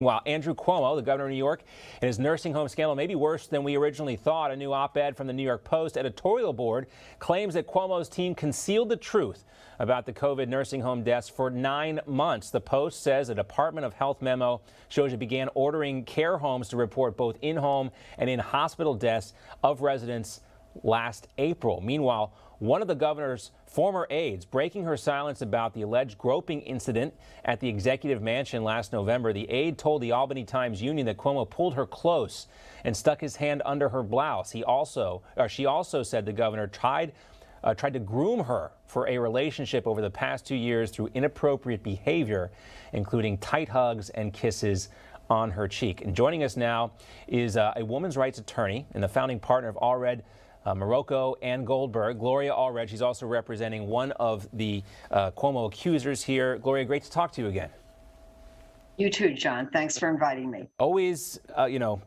While Andrew Cuomo, the governor of New York, and his nursing home scandal may be worse than we originally thought. A new op-ed from the New York Post editorial board claims that Cuomo's team concealed the truth about the COVID nursing home deaths for 9 months. The Post says a Department of Health memo shows it began ordering care homes to report both in-home and in-hospital deaths of residents last April. Meanwhile, one of the governor's former aides breaking her silence about the alleged groping incident at the executive mansion last November. The aide told the Albany Times Union that Cuomo pulled her close and stuck his hand under her blouse. She also said the governor tried to groom her for a relationship over the past 2 years through inappropriate behavior, including tight hugs and kisses on her cheek. And joining us now is a women's rights attorney and the founding partner of Allred, Morocco and Goldberg, Gloria Allred. She's also representing one of the Cuomo accusers here. Gloria, great to talk to you again. You too, John. Thanks for inviting me. Always,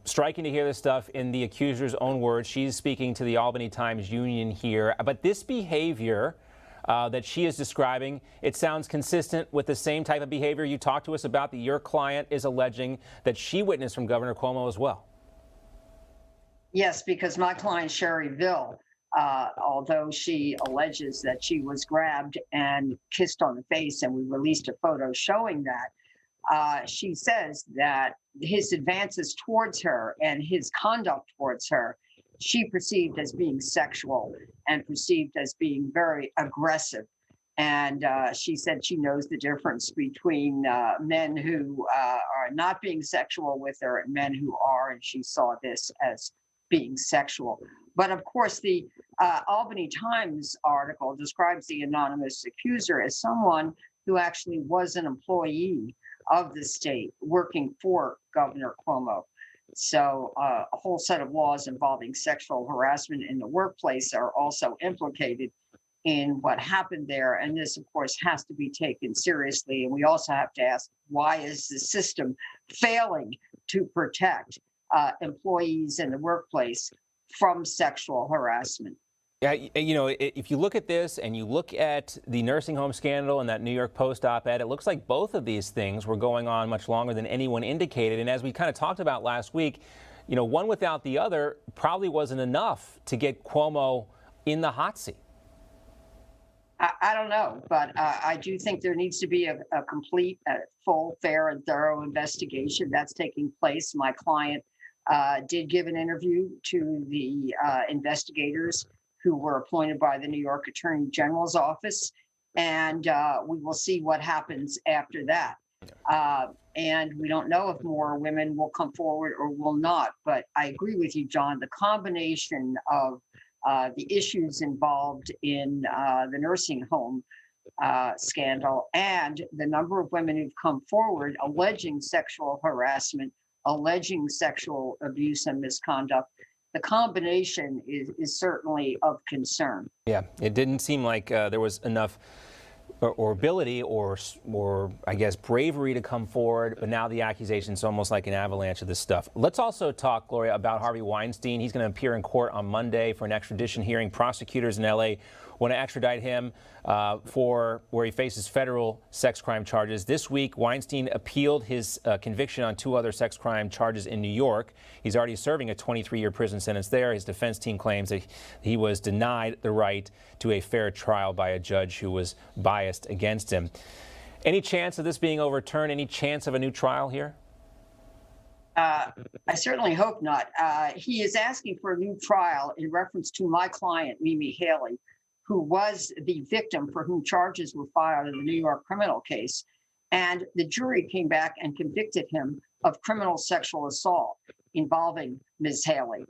striking to hear this stuff in the accuser's own words. She's speaking to the Albany Times Union here. But this behavior that she is describing, it sounds consistent with the same type of behavior you talked to us about that your client is alleging that she witnessed from Governor Cuomo as well. Yes, because my client, Sherry Ville, although she alleges that she was grabbed and kissed on the face, and we released a photo showing that, she says that his advances towards her and his conduct towards her, she perceived as being sexual and perceived as being very aggressive. And she said she knows the difference between men who are not being sexual with her and men who are, and she saw this as being sexual. But of course, the Albany Times article describes the anonymous accuser as someone who actually was an employee of the state working for Governor Cuomo. So a whole set of laws involving sexual harassment in the workplace are also implicated in what happened there. And this, of course, has to be taken seriously. And we also have to ask, why is the system failing to protect employees in the workplace from sexual harassment? Yeah, if you look at this and you look at the nursing home scandal and that New York Post op-ed, it looks like both of these things were going on much longer than anyone indicated. And as we kind of talked about last week, one without the other probably wasn't enough to get Cuomo in the hot seat. I don't know, but I do think there needs to be a complete, full, fair, and thorough investigation that's taking place. My client did give an interview to the investigators who were appointed by the New York Attorney General's office, and we will see what happens after that. And we don't know if more women will come forward or will not, but I agree with you, John. The combination of the issues involved in the nursing home scandal and the number of women who've come forward alleging sexual harassment, alleging sexual abuse and misconduct, the combination is certainly of concern. Yeah, it didn't seem like there was enough or ability or I guess bravery to come forward, but now the accusation's almost like an avalanche of this stuff. Let's also talk, Gloria, about Harvey Weinstein. He's going to appear in court on Monday for an extradition hearing. Prosecutors in L.A. want to extradite him for where he faces federal sex crime charges. This week, Weinstein appealed his conviction on 2 other sex crime charges in New York. He's already serving a 23-year prison sentence there. His defense team claims that he was denied the right to a fair trial by a judge who was biased against him. Any chance of this being overturned? Any chance of a new trial here? I certainly hope not. He is asking for a new trial in reference to my client, Mimi Haley, who was the victim for whom charges were filed in the New York criminal case. And the jury came back and convicted him of criminal sexual assault involving Ms. Haley.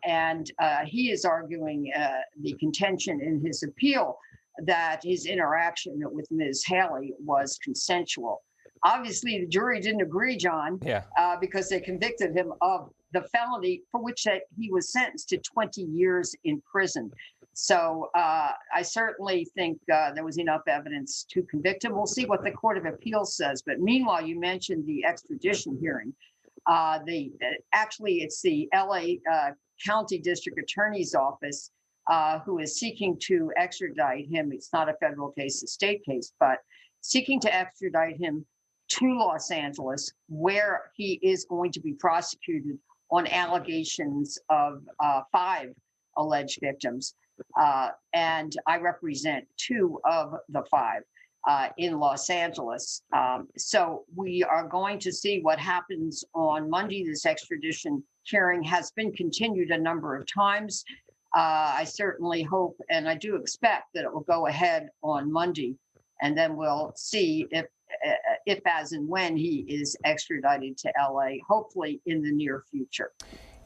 And he is arguing the contention in his appeal that his interaction with Ms. Haley was consensual. Obviously, the jury didn't agree, John, because they convicted him of the felony for which he was sentenced to 20 years in prison. So I certainly think there was enough evidence to convict him. We'll see what the Court of Appeals says. But meanwhile, you mentioned the extradition hearing. Actually, it's the LA County District Attorney's Office who is seeking to extradite him. It's not a federal case, a state case, but seeking to extradite him to Los Angeles, where he is going to be prosecuted on allegations of 5 alleged victims. And I represent 2 of the 5 in Los Angeles. So we are going to see what happens on Monday. This extradition hearing has been continued a number of times. I certainly hope, and I do expect, that it will go ahead on Monday, and then we'll see if as and when he is extradited to LA, hopefully in the near future.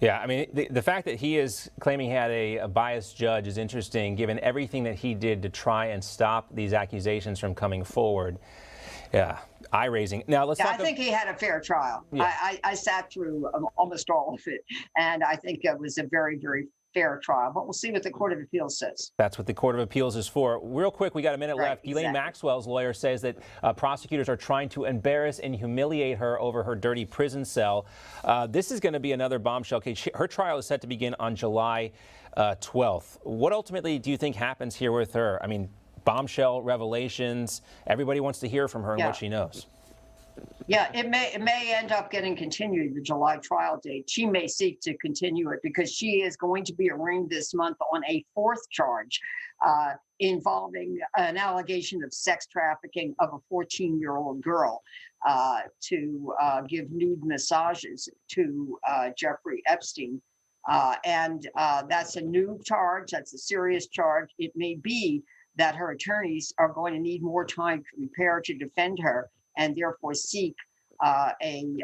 Yeah, I mean, the fact that he is claiming he had a biased judge is interesting, given everything that he did to try and stop these accusations from coming forward. Yeah, eye-raising. Now, let's talk. I think he had a fair trial. Yeah. I sat through almost all of it, and I think it was a very, very fair trial. But we'll see what the Court of Appeals says. That's what the Court of Appeals is for. Real quick, we got a minute left. Ghislaine, exactly. Maxwell's lawyer says that prosecutors are trying to embarrass and humiliate her over her dirty prison cell. This is going to be another bombshell case. Her trial is set to begin on July 12th. What ultimately do you think happens here with her? I mean, bombshell revelations. Everybody wants to hear from her and what she knows. Yeah, it may end up getting continued, the July trial date. She may seek to continue it because she is going to be arraigned this month on a 4th charge involving an allegation of sex trafficking of a 14-year-old girl to give nude massages to Jeffrey Epstein. And that's a new charge. That's a serious charge. It may be that her attorneys are going to need more time to prepare to defend her, and therefore seek a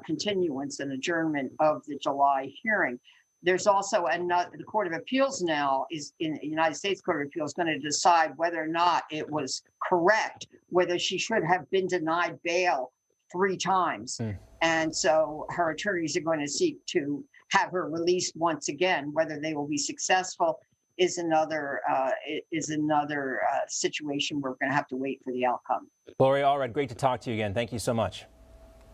continuance and adjournment of the July hearing. There's also the Court of Appeals now is in the United States Court of Appeals going to decide whether or not it was correct, whether she should have been denied bail 3 times. And so her attorneys are going to seek to have her released once again. Whether they will be successful is another situation we're going to have to wait for the outcome. Gloria Allred, great to talk to you again. Thank you so much.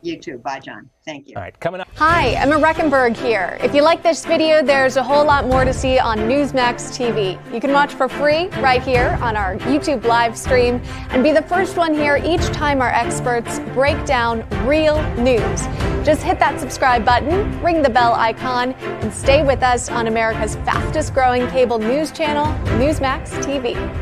You too. Bye, John. Thank you. All right, coming up. Hi, Emma Reckenberg here. If you like this video, there's a whole lot more to see on Newsmax TV. You can watch for free right here on our YouTube live stream and be the first one here each time our experts break down real news. Just hit that subscribe button, ring the bell icon, and stay with us on America's fastest growing cable news channel, Newsmax TV.